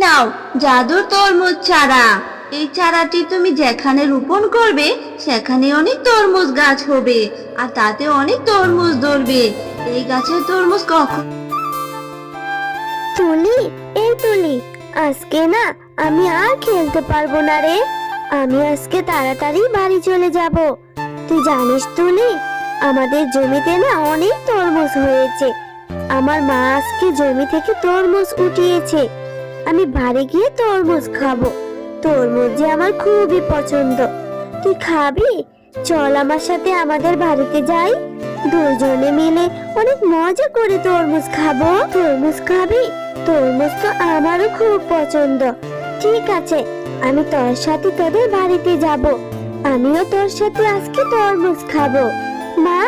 নাও জাদুর তরমুজ চারা। এই চারাটি তুমি যেখানে রোপণ করবে সেখানে অনেক তরমুজ গাছ হবে, আর তাতে অনেক তরমুজ ধরবে। এই গাছের তরমুজ কখন তুলি, এই তুলি, আজকে না আমি আর খেলতে পারবো না রে। আমি আজকে তাড়াতাড়ি বাড়ি চলে যাব। তুই জানিস তুলি, আমাদের জমিতে না অনেক তরমুজ হয়েছে। আমার মা আজকে জমি থেকে তরমুজ উঠিয়েছে। আমি বাড়ি গিয়ে তরমুজ খাবো। তরমুজ যে আমার খুবই পছন্দ। তুই খাবি? চল আমার সাথে আমাদের বাড়িতে যাই। দুজনে মিলে অনেক মজা করে তরমুজ খাবো। তরমুজ খাবি? তরমুজ তো আমারও খুব পছন্দ। ঠিক আছে, আমি তোর সাথে তোদের বাড়িতে যাব। আমিও তোর সাথে আজকে তরমুজ খাবো। মা,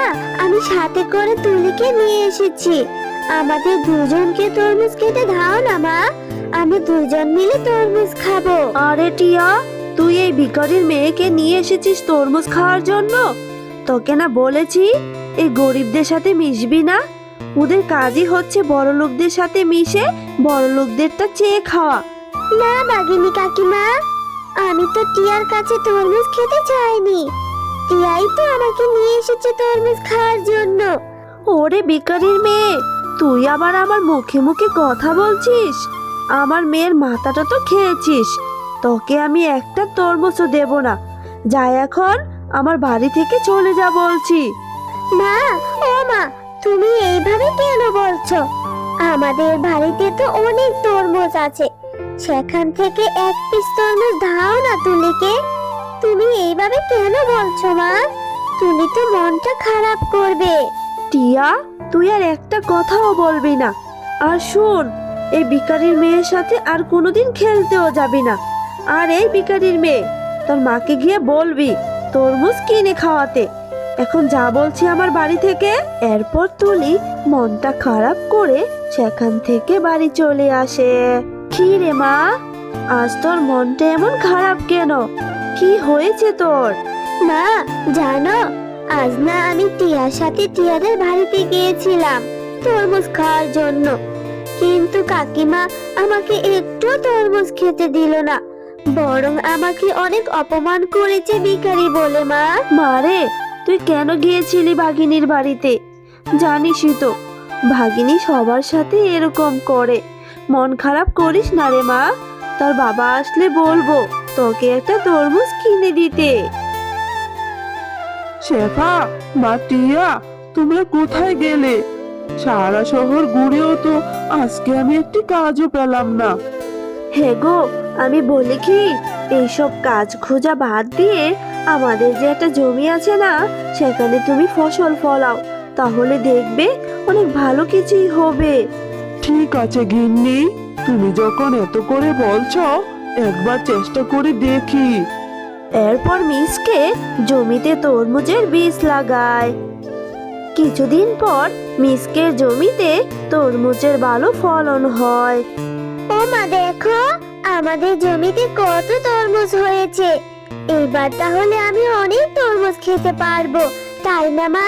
আমি সাথে করে তুলিকে নিয়ে এসেছি। আমাদের দুজনকে তরমুজ খেতে দাও না মা। আমি দুজন মিলে তরমুজ খাবো। আরে টিয়া, তুই এই ভিখারির মেয়েকে নিয়ে এসেছিস তরমুজ খাওয়ার জন্য? তোকে না বলেছি এই গরিবদের সাথে মিশবি না। ওদের কাজই হচ্ছে বড় লোকদের সাথে মিশে বড় লোকদেরটা চেয়ে খাওয়া। না বাগিনী কাকিমা, আমি তো টিয়ার কাছে তরমুজ খেতে চাইনি। টিয়াই তো আমাকে নিয়ে এসেছে তরমুজ খাওয়ার জন্য। ওরে ভিখারির মেয়ে, তুই আবার আমার মুখে মুখে কথা বলছিস? আমার মেয়ের মাথাটা তো খেয়েছিস। তোকে আমি একটা তরমুজও দেব না। যাই এখন আমার বাড়ি থেকে চলে যা বলছি। মা, ও মা, তুমি এইভাবে কেন বলছো? আমাদের বাড়িতে তো অনেক তরমুজ আছে। সেখান থেকে এক পিস তরমুজ দাও না তুলিকে। তুমি এইভাবে কেন বলছো মা? তুলি তো মনটা খারাপ করবে। টিয়া, তুই আর একটা কথাও বলবি না। আর শোন, এই ভিখারির মেয়ের সাথে আর কোনোদিন খেলতেও যাবি না। আর এই ভিখারির মেয়ে, তোর মাকে গিয়ে বলবি তরমুজ কিনে খাওয়াতে। এখন যা বলছি আমার বাড়ি থেকে। এরপর তুলি মনটা খারাপ করে সেখান থেকে বাড়ি চলে আসে। কি রে মা, আজ তোর মনটা এমন খারাপ কেন? কি হয়েছে তোর? মা, জানো, আজ না আমি টিয়ার সাথে টিয়াদের বাড়িতে গিয়েছিলাম তরমুজ খাওয়ার জন্য। কিন্তু কাকিমা আমাকে একটু তরমুজ খেতে দিল না, বরং আমাকে অনেক অপমান করেছে ভিখারি বলে। মা, মারে, তুই কেন গিয়েছিলি ভাগিনীর বাড়িতে? জানিসই তো ভাগিনী সবার সাথে এরকম করে। মন খারাপ করিস না রে মা। তোর বাবা আসলে বলবো তোকে একটা তরমুজ কিনে দিতে। শেফা, মা টিয়া, তোমরা কোথায় গেলে? সারা শহর ঘুরেও তো আজকে আমি একটি কাজও পেলাম না। হে গো, আমি বলি কি, এইসব কাজ খোঁজা বাদ দিয়ে আমাদের যে একটা জমি আছে না, সেখানে তুমি ফসল ফলাও। তাহলে দেখবে অনেক ভালো কিছুই হবে। ঠিক আছে গিন্নি, তুমি যখন এত করে বলছো, একবার চেষ্টা করে দেখি। এরপর মিসকে জমিতে তরমুজের বীজ লাগায়। কিছুদিন পর মিসকের জমিতে তরমুজের ভালো ফলন হয়। ও মা, দেখো আমাদের জমিতে কত তরমুজ হয়েছে। এইবার তাহলে আমি অনেক তরমুজ খেতে পারবো, তাই না মা?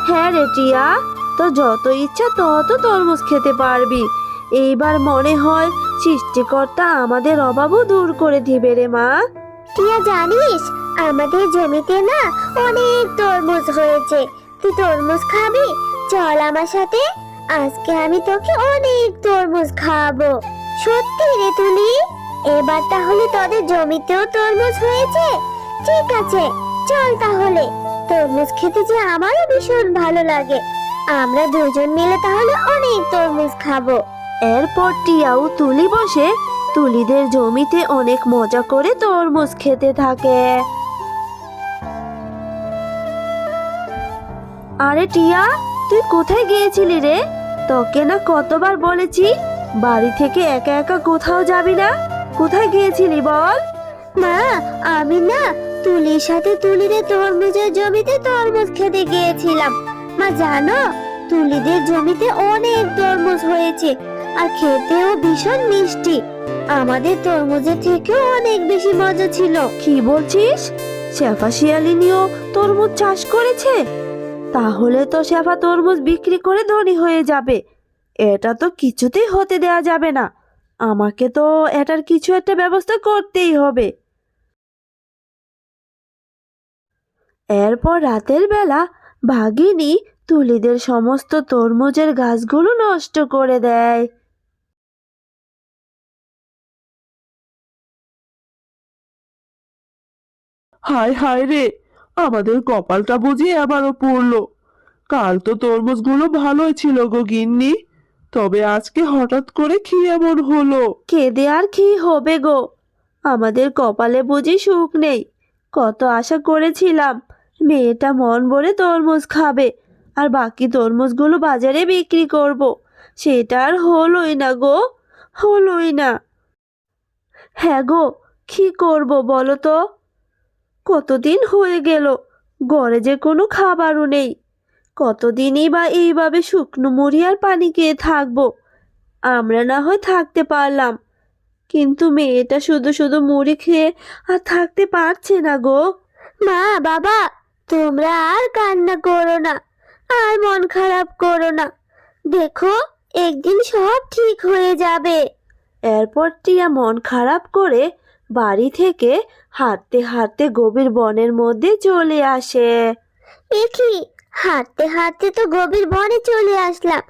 হ্যাঁ রে টিয়া, তো যত ইচ্ছা তত তরমুজ খেতে পারবি। এইবার মনে হয় সৃষ্টিকর্তা আমাদের অভাবও দূর করে দিবে রে মা। টিয়া, জানিস আমাদের জমিতে না অনেক তরমুজ হয়েছে। তুই তরমুজ খাবি? চল আমার সাথে, আজকে আমি তোকে অনেক তরমুজ খাওয়াবো। সত্যি রে তুলি? এবার তাহলে তোদের জমিতেও তরমুজ হয়েছে? ঠিক আছে, চল তাহলে। তরমুজ খেতে যে আমারও ভীষণ ভালো লাগে। আমরা দুজন মিলে তাহলে অনেক তরমুজ খাবো। এরপর টিয়া ও তুলি বসে তুলিদের জমিতে অনেক মজা করে তরমুজ খেতে থাকে। আরে টিয়া, তুই কোথায় গিয়েছিলি রে? তোকে না কতবার বলেছি বাড়ি থেকে একা একা কোথাও যাবি না। কোথায় গিয়েছিলি বল? মা, আমি না তুলির সাথে তুলিদের তরমুজের জমিতে তরমুজ খেতে গিয়েছিলাম। মা জানো, তুলিদের জমিতে অনেক তরমুজ হয়েছে, আর খেতেও ভীষণ মিষ্টি। আমাদের তরমুজের থেকেও অনেক বেশি মজা ছিল। কি বলছিস? শেফা শিয়ালিনীও তরমুজ চাষ করেছে? তাহলে তো শেফা তরমুজ বিক্রি করে ধনী হয়ে যাবে। এটা তো কিছুতেই হতে দেয়া যাবে না। আমাকে তো এটার কিছু একটা ব্যবস্থা করতেই হবে। এরপর রাতের বেলা বাঘিনী তুলিদের সমস্ত তরমুজের গাছগুলো নষ্ট করে দেয়। হায় হায় রে, আমাদের কপালটা বুঝি আবারও পড়লো। কাল তো তরমুজগুলো ভালোই ছিল গো গিন্নি, তবে আজকে হঠাৎ করে কি এমন হলো? কেঁদে আর কি হবে গো, আমাদের কপালে বুঝি সুখ নেই। কত আশা করেছিলাম মেয়েটা মন ভরে তরমুজ খাবে আর বাকি তরমুজগুলো বাজারে বিক্রি করব, সেটা আর হলোই না গো, হলোই না। হ্যাঁ গো, কি করব বলো তো? কতদিন হয়ে গেল, ঘরে যে কোনো খাবারও নেই। কতদিনই বা এইভাবে শুকনো মুড়ি আর পানি খেয়ে থাকবো। আমরা না হয় থাকতে পারলাম, কিন্তু মেয়েটা শুধু শুধু মুড়ি খেয়ে আর থাকতে পারছে না গো। মা, বাবা, তোমরা আর কান্না করো না, আর মন খারাপ করো না। দেখো, একদিন সব ঠিক হয়ে যাবে। এরপর টিয়া মন খারাপ করে বাড়ি থেকে হাঁটতে হাঁটতে গভীর বনের মধ্যে চলে আসে। এ কি, হাঁটতে হাঁটতে তো গভীর বনে চলে আসলাম।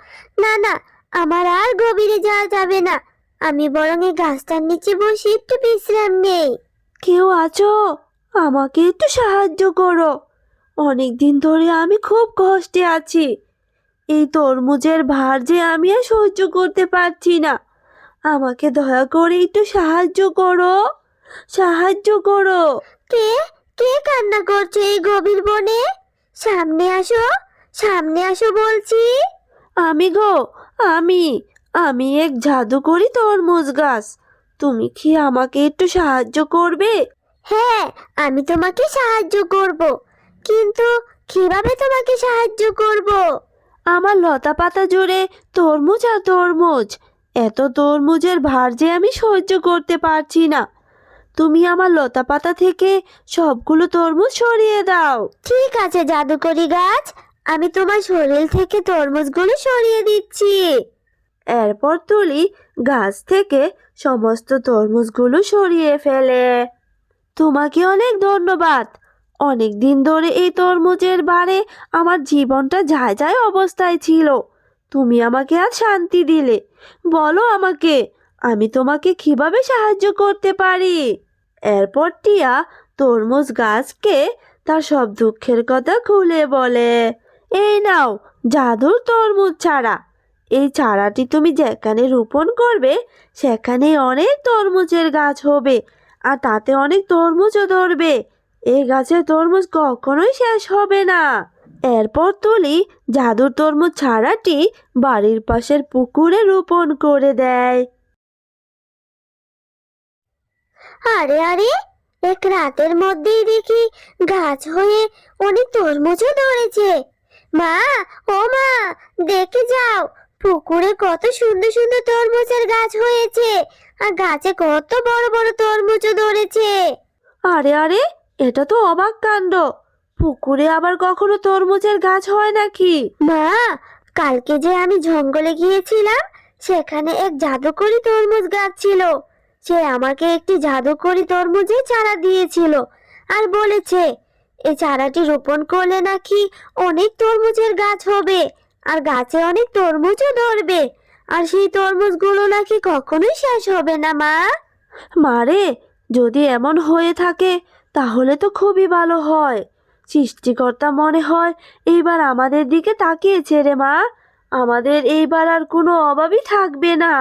না না, আমার আর গভীরে যাওয়া যাবে না। আমি বরং এই গাছটার নিচে বসে একটু বিশ্রাম নেই। কেউ আছো? আমাকে একটু সাহায্য করো। অনেক দিন ধরে আমি খুব কষ্টে আছি। এই তরমুজের ভার যে আমি আর সহ্য করতে পারছি না। আমাকে দয়া করে একটু সাহায্য করো, সাহায্য করো। কে কে কান্না করছে এই গভীর বনে? সামনে আসো, সামনে আসো বলছি। আমি গো, আমি আমি এক জাদুকরি তরমুজ গাছ। তুমি কি আমাকে একটু সাহায্য করবে? হ্যাঁ, আমি তোমাকে সাহায্য করব, কিন্তু কিভাবে তোমাকে সাহায্য করব? আমার লতা পাতা জুড়ে তরমুজ আর তরমুজ, এত তরমুজের ভার যে আমি সহ্য করতে পারছি না। তুমি আমার লতা পাতা থেকে সবগুলো তরমুজ সরিয়ে দাও। ঠিক আছে জাদুকরি গাছ, আমি তোমার শরীর থেকে তরমুজগুলো সরিয়ে দিচ্ছি। এরপর তুলি গাছ থেকে সমস্ত তরমুজগুলো সরিয়ে ফেলে। তোমাকে অনেক ধন্যবাদ। অনেক দিন ধরে এই তরমুজের বারে আমার জীবনটা যায় যায় অবস্থায় ছিল। তুমি আমাকে আজ শান্তি দিলে। বলো আমাকে, আমি তোমাকে কিভাবে সাহায্য করতে পারি? এরপর টিয়া তরমুজ গাছকে তার সব দুঃখের কথা খুলে বলে। এই নাও জাদুর তরমুজ চারা। এই চারাটি তুমি যেখানে রোপণ করবে সেখানে অনেক তরমুজের গাছ হবে, আর তাতে অনেক তরমুজও ধরবে। এই গাছের তরমুজ কখনোই শেষ হবে না। এরপর তুলি জাদুর তরমুজ চারাটি বাড়ির পাশের পুকুরে রোপণ করে দেয়। আরে আরে, এক রাতের মধ্যেই দেখি গাছ হয়ে অনেক তরমুজও ধরেছে। মা, ও মা, দেখে যাও, পুকুরে কত সুন্দর সুন্দর তরমুজের গাছ হয়েছে, আর গাছে কত বড় বড় তরমুজও ধরেছে। আরে আরে, এটা তো অবাক কাণ্ড। পুকুরে আবার কখনো তরমুজের গাছ হয় নাকি? মা, কালকে যে আমি জঙ্গলে গিয়েছিলাম, সেখানে এক জাদুকরি তরমুজ গাছ ছিল। সে আমাকে একটি জাদুকরি তরমুজের চারা দিয়েছিল, আর বলেছে এই চারাটি রোপণ করলে নাকি অনেক তরমুজের গাছ হবে, আর গাছে অনেক তরমুজও ধরবে, আর সেই তরমুজগুলো নাকি কখনোই শেষ হবে না। মা, মারে, যদি এমন হয়ে থাকে তাহলে তো খুবই ভালো হয়। সৃষ্টিকর্তা মনে হয় এইবার আমাদের দিকে তাকিয়েছে রে মা। আমাদের এইবার আর কোনো অভাবই থাকবে না।